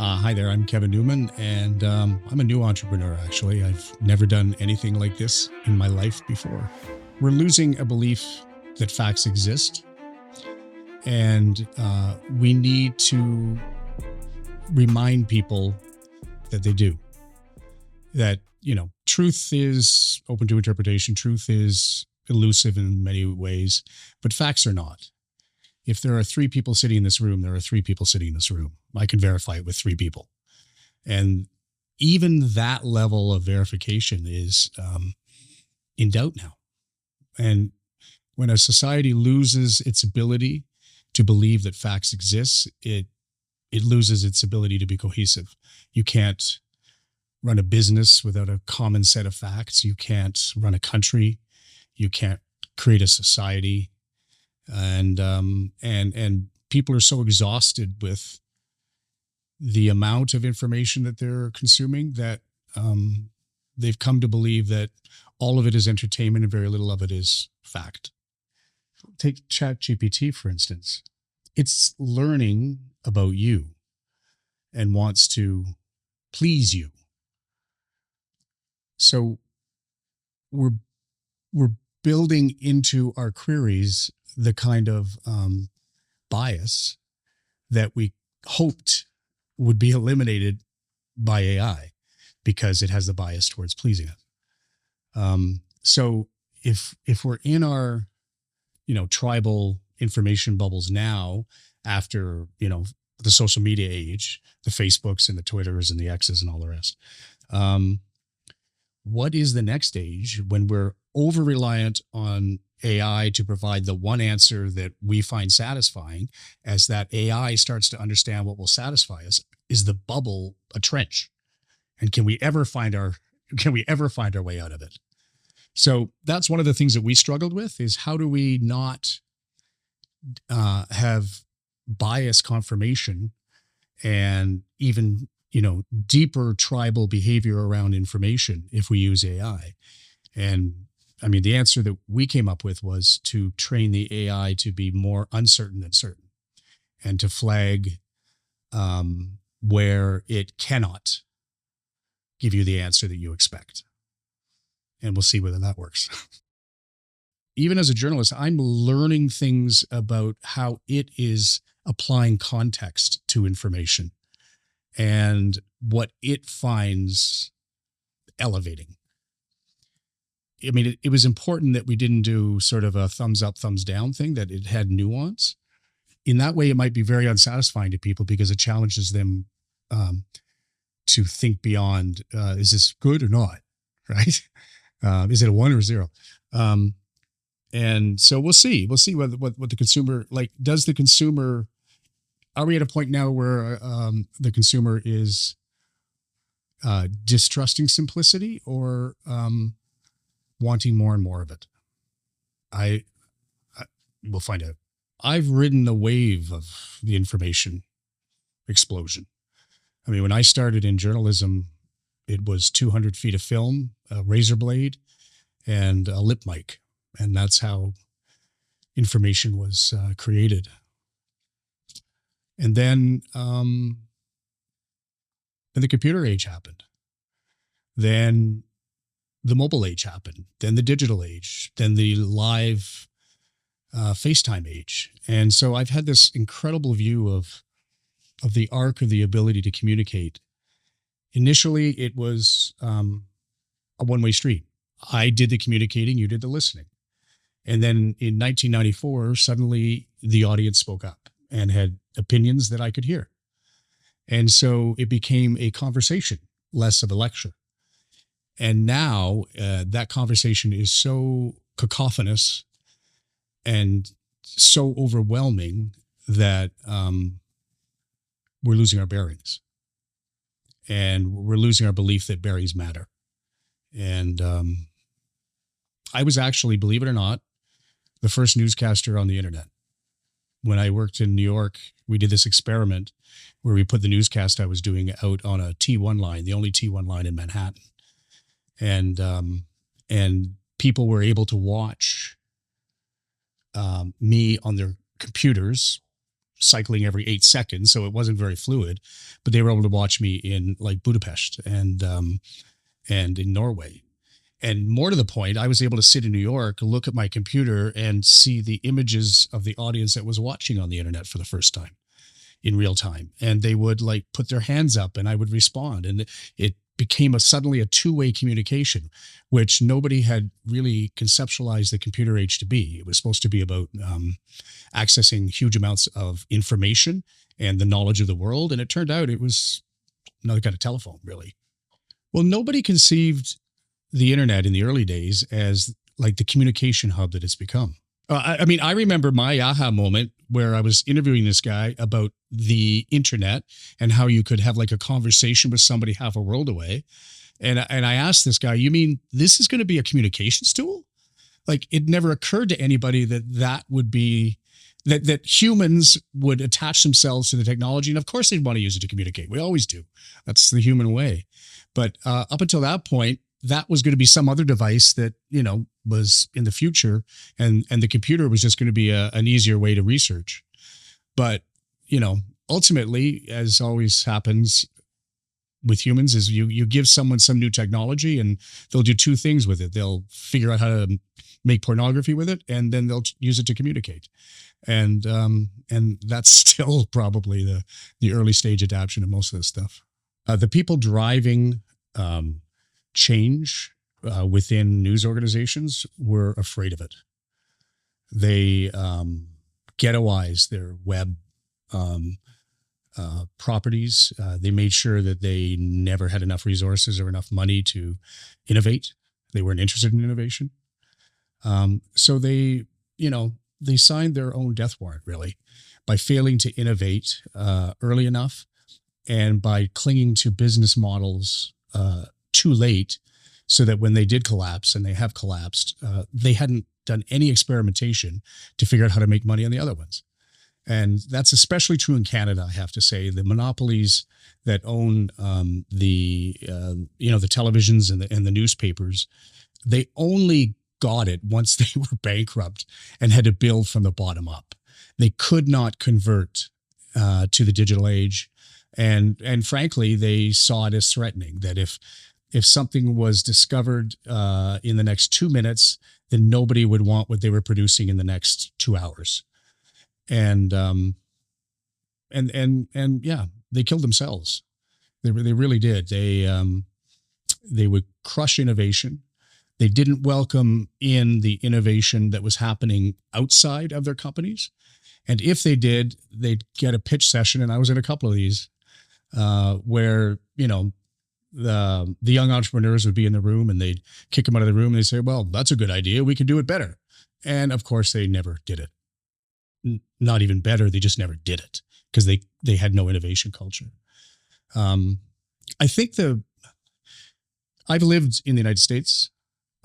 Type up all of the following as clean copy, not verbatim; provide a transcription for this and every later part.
Hi there, I'm Kevin Newman, and I'm a new entrepreneur, actually. I've never done anything like this in my life before. We're losing a belief that facts exist, and we need to remind people that they do. That, truth is open to interpretation, truth is elusive in many ways, but facts are not. If there are three people sitting in this room, there are three people sitting in this room. I can verify it with three people. And even that level of verification is in doubt now. And when a society loses its ability to believe that facts exist, it loses its ability to be cohesive. You can't run a business without a common set of facts. You can't run a country. You can't create a society. And people are so exhausted with the amount of information that they're consuming that they've come to believe that all of it is entertainment and very little of it is fact. Take ChatGPT, for instance. It's learning about you and wants to please you. So we're building into our queries the kind of bias that we hoped would be eliminated by AI because it has the bias towards pleasing us. So if we're in our, tribal information bubbles now after, the social media age, the Facebooks and the Twitters and the X's and all the rest, what is the next stage when we're over reliant on AI to provide the one answer that we find satisfying? As that AI starts to understand what will satisfy us, is the bubble a trench? And can we ever find our way out of it? So that's one of the things that we struggled with, is how do we not have bias confirmation and even deeper tribal behavior around information if we use AI. And I mean, the answer that we came up with was to train the AI to be more uncertain than certain, and to flag where it cannot give you the answer that you expect. And we'll see whether that works. Even as a journalist, I'm learning things about how it is applying context to information and what it finds elevating. I mean, it was important that we didn't do sort of a thumbs up, thumbs down thing, that it had nuance. In that way, it might be very unsatisfying to people because it challenges them to think beyond, is this good or not, right? Is it a 1 or a 0? And so we'll see what the consumer, does the consumer, are we at a point now where the consumer is distrusting simplicity or wanting more and more of it? We'll find out. I've ridden the wave of the information explosion. I mean, when I started in journalism, it was 200 feet of film, a razor blade, and a lip mic. And that's how information was created. And then the computer age happened. Then the mobile age happened. Then the digital age. Then the live FaceTime age. And so I've had this incredible view of the arc of the ability to communicate. Initially, it was a one-way street. I did the communicating, you did the listening. And then in 1994, suddenly the audience spoke up and had opinions that I could hear. And so it became a conversation, less of a lecture. And now that conversation is so cacophonous and so overwhelming that we're losing our bearings. And we're losing our belief that bearings matter. And I was actually, believe it or not, the first newscaster on the internet. When I worked in New York, we did this experiment where we put the newscast I was doing out on a T1 line, the only T1 line in Manhattan. And people were able to watch me on their computers cycling every 8 seconds, so it wasn't very fluid. But they were able to watch me in like Budapest and in Norway. And more to the point, I was able to sit in New York, look at my computer, and see the images of the audience that was watching on the internet for the first time in real time. And they would like put their hands up and I would respond. And it became suddenly a two-way communication, which nobody had really conceptualized the computer age to be. It was supposed to be about accessing huge amounts of information and the knowledge of the world. And it turned out it was another kind of telephone, really. Well, nobody conceived the internet in the early days as like the communication hub that it's become. I mean, I remember my aha moment where I was interviewing this guy about the internet and how you could have like a conversation with somebody half a world away. And I asked this guy, you mean this is going to be a communications tool? Like it never occurred to anybody that would be that humans would attach themselves to the technology. And of course they'd want to use it to communicate. We always do. That's the human way. But up until that point, that was going to be some other device that, you know, was in the future, and the computer was just going to be an easier way to research. But, you know, ultimately, as always happens with humans, is you give someone some new technology and they'll do two things with it. They'll figure out how to make pornography with it, and then they'll use it to communicate. And that's still probably the early stage adaptation of most of this stuff. The people driving change within news organizations were afraid of it. They ghettoized their web properties. They made sure that they never had enough resources or enough money to innovate. They weren't interested in innovation. So they, you know, they signed their own death warrant, really, by failing to innovate early enough and by clinging to business models too late, so that when they did collapse, and they have collapsed, they hadn't done any experimentation to figure out how to make money on the other ones. And that's especially true in Canada, I have to say. The monopolies that own the televisions and the newspapers, they only got it once they were bankrupt and had to build from the bottom up. They could not convert to the digital age. And frankly, they saw it as threatening, that if something was discovered in the next 2 minutes, then nobody would want what they were producing in the next 2 hours. And yeah, they killed themselves. They really did. They would crush innovation. They didn't welcome in the innovation that was happening outside of their companies. And if they did, they'd get a pitch session. And I was in a couple of these where, you know, the young entrepreneurs would be in the room and they'd kick them out of the room and they'd say, well, that's a good idea. We can do it better. And of course they never did it. Not even better. They just never did it because they had no innovation culture. I think I've lived in the United States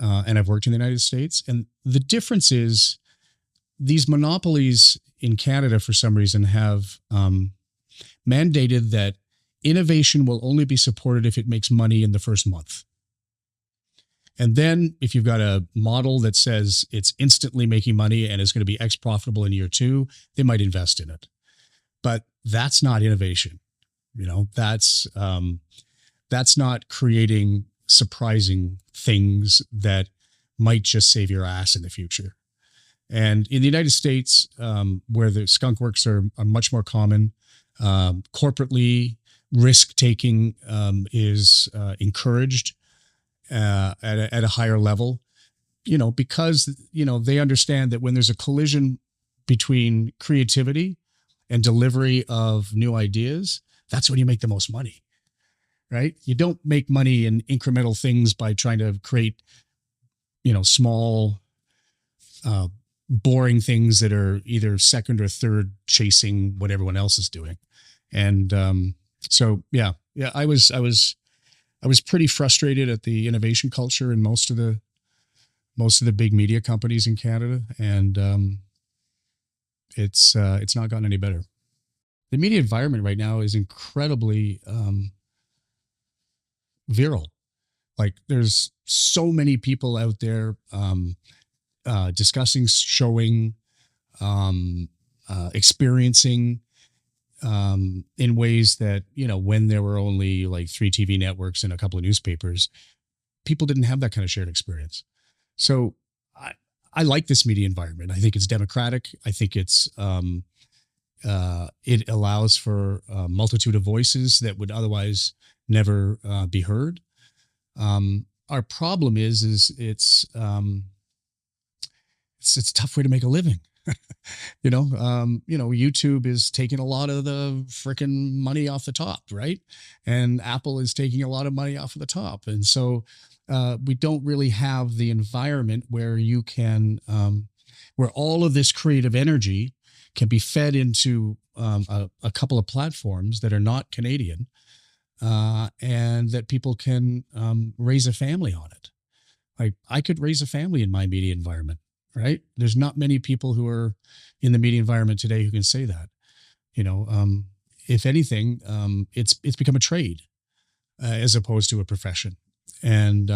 and I've worked in the United States. And the difference is these monopolies in Canada, for some reason, have mandated that innovation will only be supported if it makes money in the first month. And then if you've got a model that says it's instantly making money and is going to be X profitable in year 2, they might invest in it. But that's not innovation. You know, that's not creating surprising things that might just save your ass in the future. And in the United States, where the skunk works are much more common, corporately, risk-taking is encouraged at a higher level, you know, because, you know, they understand that when there's a collision between creativity and delivery of new ideas, that's when you make the most money, right? You don't make money in incremental things by trying to create, you know, small, boring things that are either second or third chasing what everyone else is doing. And so, yeah, I was pretty frustrated at the innovation culture in most of the big media companies in Canada, and it's not gotten any better. The media environment right now is incredibly virile. Like, there's so many people out there discussing, showing, experiencing in ways that, when there were only like three TV networks and a couple of newspapers, people didn't have that kind of shared experience. So I, I like this media environment. I think it's democratic. I think it allows for a multitude of voices that would otherwise never be heard. Our problem is it's a tough way to make a living. YouTube is taking a lot of the freaking money off the top, right? And Apple is taking a lot of money off of the top. And so we don't really have the environment where you can, where all of this creative energy can be fed into a couple of platforms that are not Canadian, and that people can raise a family on it. Like I could raise a family in my media environment, right? There's not many people who are in the media environment today who can say that. If anything, it's become a trade as opposed to a profession, and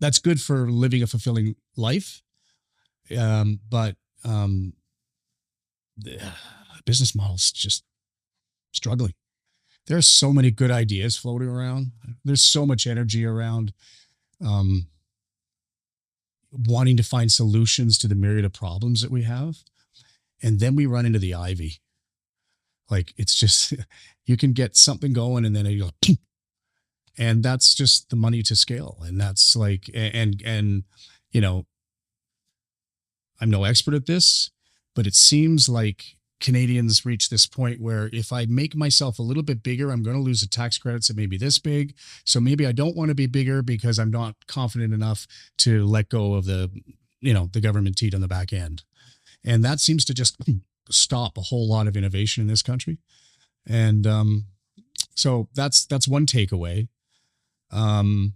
that's good for living a fulfilling life. But the business model's just struggling. There are so many good ideas floating around. There's so much energy around wanting to find solutions to the myriad of problems that we have. And then we run into the ivy. Like it's just, you can get something going and then you go, and that's just the money to scale. And that's like, I'm no expert at this, but it seems like Canadians reach this point where if I make myself a little bit bigger, I'm going to lose the tax credits that may be this big. So maybe I don't want to be bigger because I'm not confident enough to let go of the government teat on the back end. And that seems to just stop a whole lot of innovation in this country. And so that's one takeaway. We're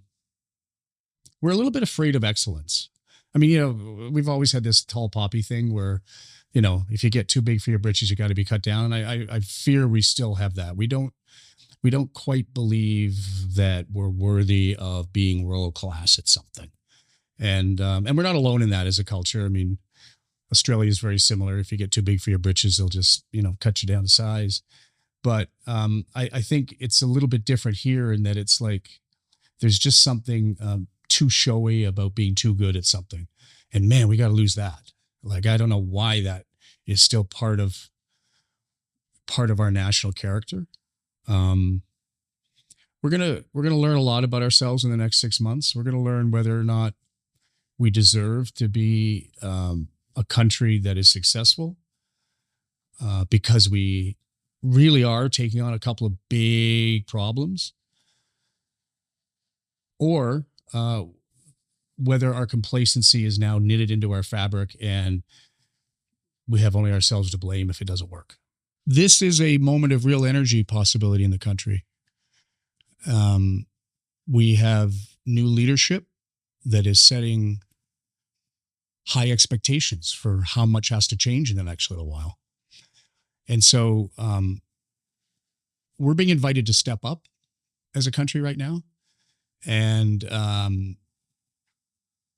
a little bit afraid of excellence. I mean, we've always had this tall poppy thing where, if you get too big for your britches, you got to be cut down. And I fear we still have that. We don't quite believe that we're worthy of being world class at something. And we're not alone in that as a culture. I mean, Australia is very similar. If you get too big for your britches, they'll just, cut you down to size. But I think it's a little bit different here in that it's like, there's just something too showy about being too good at something. And man, we got to lose that. Like, I don't know why that is still part of our national character. We're going to learn a lot about ourselves in the next 6 months. We're going to learn whether or not we deserve to be a country that is successful, because we really are taking on a couple of big problems, or whether our complacency is now knitted into our fabric and we have only ourselves to blame if it doesn't work. This is a moment of real energy possibility in the country. We have new leadership that is setting high expectations for how much has to change in the next little while. And so we're being invited to step up as a country right now. And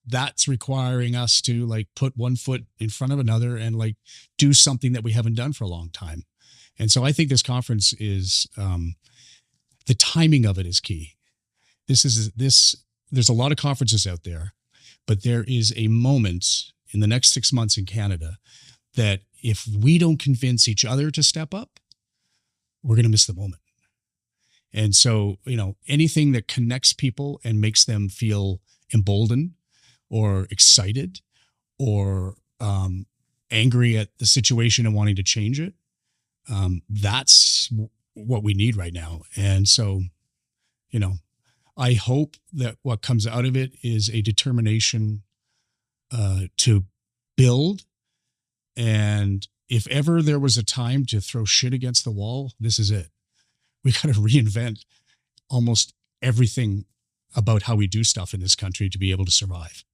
that's requiring us to like put one foot in front of another and like do something that we haven't done for a long time. And so I think this conference is, the timing of it is key. There's a lot of conferences out there, but there is a moment in the next 6 months in Canada that if we don't convince each other to step up, we're going to miss the moment. And so, anything that connects people and makes them feel emboldened or excited or angry at the situation and wanting to change it, that's what we need right now. And so, I hope that what comes out of it is a determination to build. And if ever there was a time to throw shit against the wall, this is it. We got to reinvent almost everything about how we do stuff in this country to be able to survive.